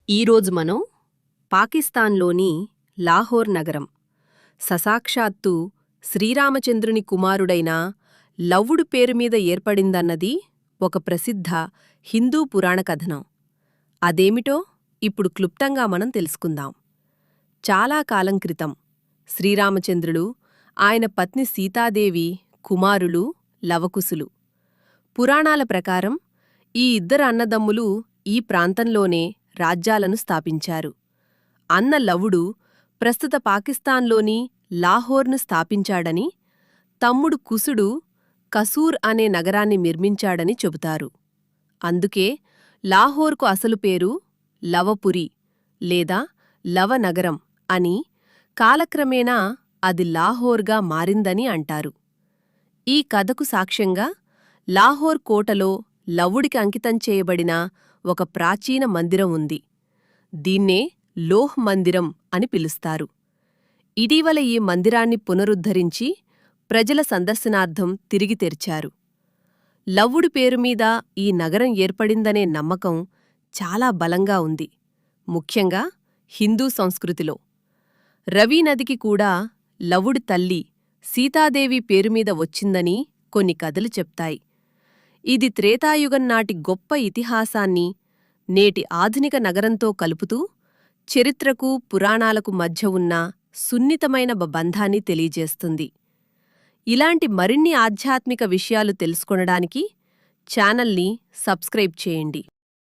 ఈరోజు మనం పాకిస్తాన్లోని లాహోర్ నగరం ససాక్షాత్తు శ్రీరామచంద్రుని కుమారుడైన లవుడు పేరుమీద ఏర్పడిందన్నది ఒక ప్రసిద్ధ హిందూ పురాణ కథనం. అదేమిటో ఇప్పుడు క్లుప్తంగా మనం తెలుసుకుందాం. చాలా కాలం క్రితం శ్రీరామచంద్రుడు, ఆయన పత్ని సీతాదేవి కుమారులు లవకుశులు. పురాణాల ప్రకారం ఈ ఇద్దరు అన్నదమ్ములు ఈ ప్రాంతంలోనే రాజ్యాలను స్థాపించారు. అన్న లవుడు ప్రస్తుత పాకిస్తాన్లోని లాహోర్ను స్థాపించాడని, తమ్ముడు కుశుడు కసూర్ అనే నగరాన్ని నిర్మించాడని చెబుతారు. అందుకే లాహోర్కు అసలు పేరు లవపురి లేదా లవనగరం అని, కాలక్రమేణా అది లాహోర్గా మారిందని అంటారు. ఈ కథకు సాక్ష్యంగా లాహోర్ కోటలో లవుడికి అంకితం చేయబడిన ఒక ప్రాచీన మందిరం ఉంది. దీన్నే లోహ్ మందిరం అని పిలుస్తారు. ఇటీవల ఈ మందిరాన్ని పునరుద్ధరించి ప్రజల సందర్శనార్థం తిరిగి తెరిచారు. లవుడి పేరుమీద ఈ నగరం ఏర్పడిందనే నమ్మకం చాలా బలంగా ఉంది, ముఖ్యంగా హిందూ సంస్కృతిలో. రవి నదికి కూడా లవుడి తల్లి సీతాదేవి పేరుమీద వచ్చిందని కొన్ని కథలు చెప్తాయి. ఇది త్రేతాయుగం నాటి గొప్ప ఇతిహాసాన్ని నేటి ఆధునిక నగరంతో కలుపుతూ చరిత్రకు పురాణాలకు మధ్య ఉన్న సున్నితమైన బంధాన్ని తెలియజేస్తుంది. ఇలాంటి మరిన్ని ఆధ్యాత్మిక విషయాలు తెలుసుకొనడానికి ఛానల్ని సబ్స్క్రైబ్ చేయండి.